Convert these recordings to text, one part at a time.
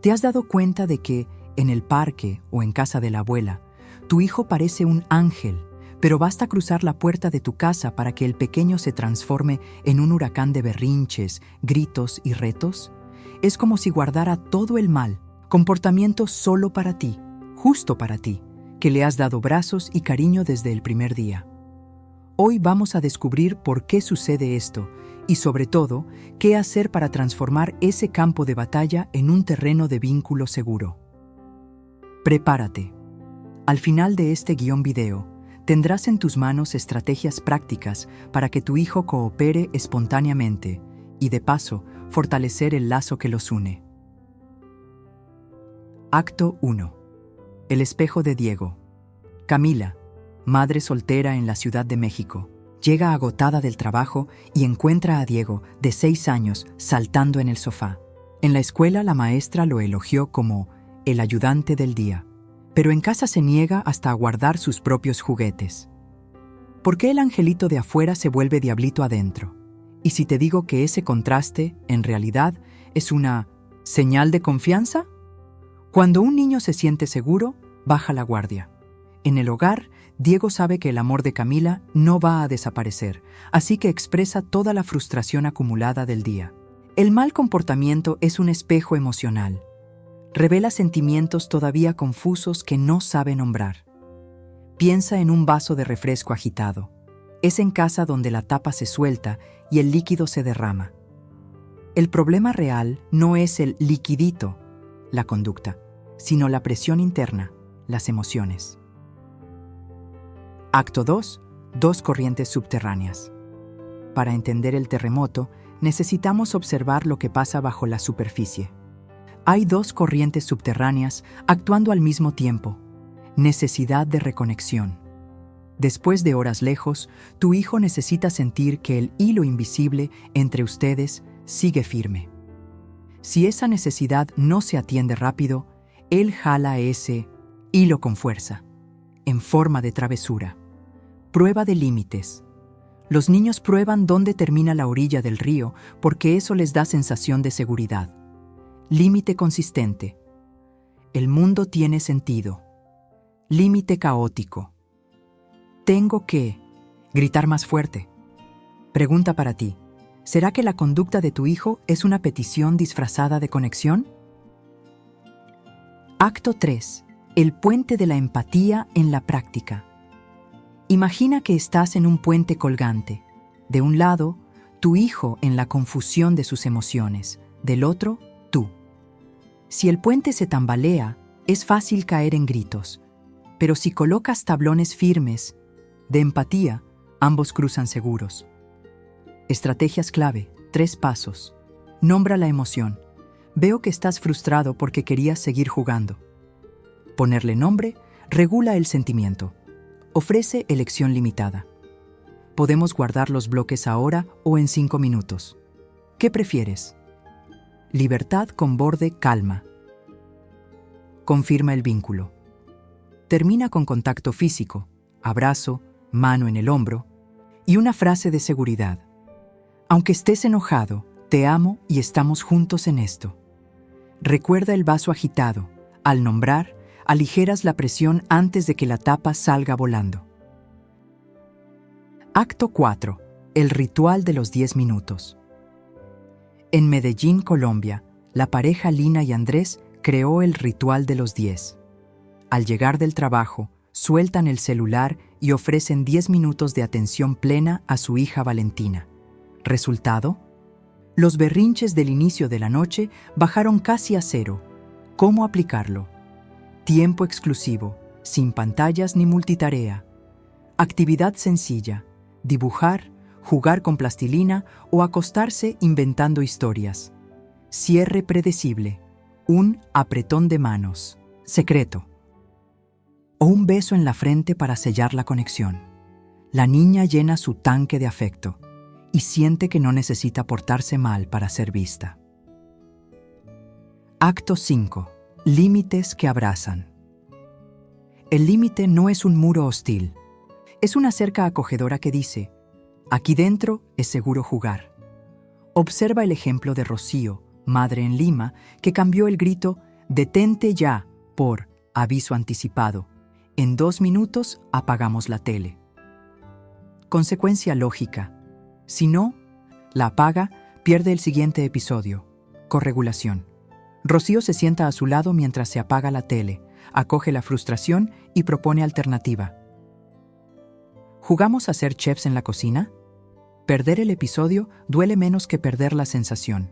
¿Te has dado cuenta de que, en el parque o en casa de la abuela, tu hijo parece un ángel, pero basta cruzar la puerta de tu casa para que el pequeño se transforme en un huracán de berrinches, gritos y retos? Es como si guardara todo el mal, comportamiento solo para ti, justo para ti, que le has dado brazos y cariño desde el primer día. Hoy vamos a descubrir por qué sucede esto y, sobre todo, qué hacer para transformar ese campo de batalla en un terreno de vínculo seguro. Prepárate. Al final de este video, tendrás en tus manos estrategias prácticas para que tu hijo coopere espontáneamente y, de paso, fortalecer el lazo que los une. Acto 1. El espejo de Diego. Camila, madre soltera en la Ciudad de México, llega agotada del trabajo y encuentra a Diego, de 6 años, saltando en el sofá. En la escuela la maestra lo elogió como el ayudante del día, pero en casa se niega hasta a guardar sus propios juguetes. ¿Por qué el angelito de afuera se vuelve diablito adentro? ¿Y si te digo que ese contraste, en realidad, es una señal de confianza? Cuando un niño se siente seguro, baja la guardia. En el hogar, Diego sabe que el amor de Camila no va a desaparecer, así que expresa toda la frustración acumulada del día. El mal comportamiento es un espejo emocional. Revela sentimientos todavía confusos que no sabe nombrar. Piensa en un vaso de refresco agitado. Es en casa donde la tapa se suelta y el líquido se derrama. El problema real no es el liquidito, la conducta, sino la presión interna, las emociones. Acto 2. Dos corrientes subterráneas. Para entender el terremoto, necesitamos observar lo que pasa bajo la superficie. Hay dos corrientes subterráneas actuando al mismo tiempo. Necesidad de reconexión. Después de horas lejos, tu hijo necesita sentir que el hilo invisible entre ustedes sigue firme. Si esa necesidad no se atiende rápido, él jala ese hilo con fuerza, en forma de travesura. Prueba de límites. Los niños prueban dónde termina la orilla del río porque eso les da sensación de seguridad. Límite consistente. El mundo tiene sentido. Límite caótico. Tengo que gritar más fuerte. Pregunta para ti. ¿Será que la conducta de tu hijo es una petición disfrazada de conexión? Acto 3. El puente de la empatía en la práctica. Imagina que estás en un puente colgante. De un lado, tu hijo en la confusión de sus emociones. Del otro, tú. Si el puente se tambalea, es fácil caer en gritos. Pero si colocas tablones firmes, de empatía, ambos cruzan seguros. Estrategias clave, 3 pasos. Nombra la emoción. Veo que estás frustrado porque querías seguir jugando. Ponerle nombre regula el sentimiento. Ofrece elección limitada. Podemos guardar los bloques ahora o en 5 minutos. ¿Qué prefieres? Libertad con borde calma. Confirma el vínculo. Termina con contacto físico, abrazo, mano en el hombro y una frase de seguridad. Aunque estés enojado, te amo y estamos juntos en esto. Recuerda el vaso agitado. Al nombrar, aligeras la presión antes de que la tapa salga volando. Acto 4. El ritual de los 10 minutos. En Medellín, Colombia, la pareja Lina y Andrés creó el ritual de los 10. Al llegar del trabajo, sueltan el celular y ofrecen 10 minutos de atención plena a su hija Valentina. ¿Resultado? Los berrinches del inicio de la noche bajaron casi a 0. ¿Cómo aplicarlo? Tiempo exclusivo, sin pantallas ni multitarea. Actividad sencilla, dibujar, jugar con plastilina o acostarse inventando historias. Cierre predecible, un apretón de manos, secreto. O un beso en la frente para sellar la conexión. La niña llena su tanque de afecto y siente que no necesita portarse mal para ser vista. Acto 5. Límites que abrazan. El límite no es un muro hostil. Es una cerca acogedora que dice, aquí dentro es seguro jugar. Observa el ejemplo de Rocío, madre en Lima, que cambió el grito, Detente ya, por aviso anticipado. En 2 minutos apagamos la tele. Consecuencia lógica. Si no, la apaga, pierde el siguiente episodio. Corregulación. Rocío se sienta a su lado mientras se apaga la tele, acoge la frustración y propone alternativa. ¿Jugamos a ser chefs en la cocina? Perder el episodio duele menos que perder la sensación.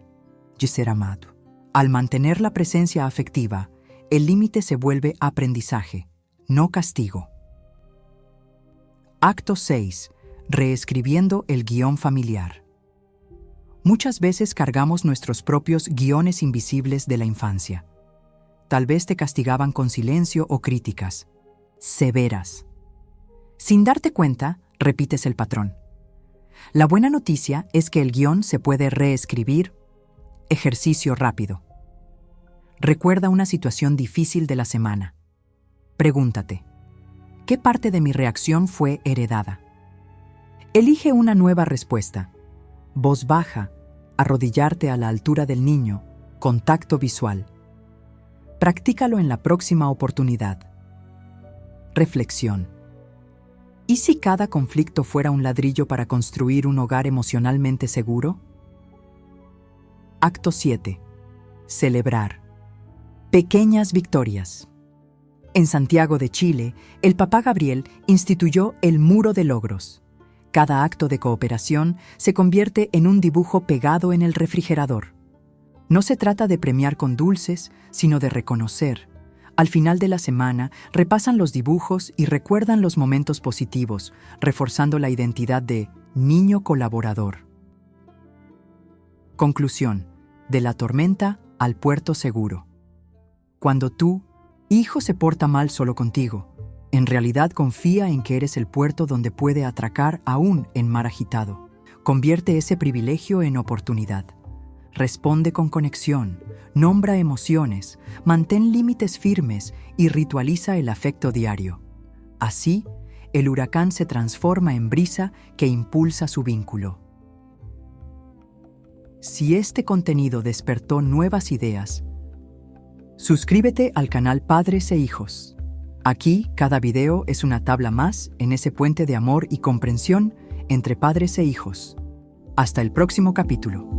Gisela Amado. Al mantener la presencia afectiva, el límite se vuelve aprendizaje, no castigo. Acto 6. Reescribiendo el guión familiar. Muchas veces cargamos nuestros propios guiones invisibles de la infancia. Tal vez te castigaban con silencio o críticas severas. Sin darte cuenta, repites el patrón. La buena noticia es que el guión se puede reescribir. Ejercicio rápido. Recuerda una situación difícil de la semana. Pregúntate, ¿qué parte de mi reacción fue heredada? Elige una nueva respuesta. Voz baja, arrodillarte a la altura del niño, contacto visual. Practícalo en la próxima oportunidad. Reflexión. ¿Y si cada conflicto fuera un ladrillo para construir un hogar emocionalmente seguro? Acto 7. Celebrar. Pequeñas victorias. En Santiago de Chile, el Papá Gabriel instituyó el Muro de Logros. Cada acto de cooperación se convierte en un dibujo pegado en el refrigerador. No se trata de premiar con dulces, sino de reconocer. Al final de la semana, repasan los dibujos y recuerdan los momentos positivos, reforzando la identidad de niño colaborador. Conclusión. De la tormenta al puerto seguro. Cuando tu hijo se porta mal solo contigo, en realidad confía en que eres el puerto donde puede atracar aún en mar agitado. Convierte ese privilegio en oportunidad. Responde con conexión, nombra emociones, mantén límites firmes y ritualiza el afecto diario. Así, el huracán se transforma en brisa que impulsa su vínculo. Si este contenido despertó nuevas ideas, suscríbete al canal Padres e Hijos. Aquí, cada video es una tabla más en ese puente de amor y comprensión entre padres e hijos. Hasta el próximo capítulo.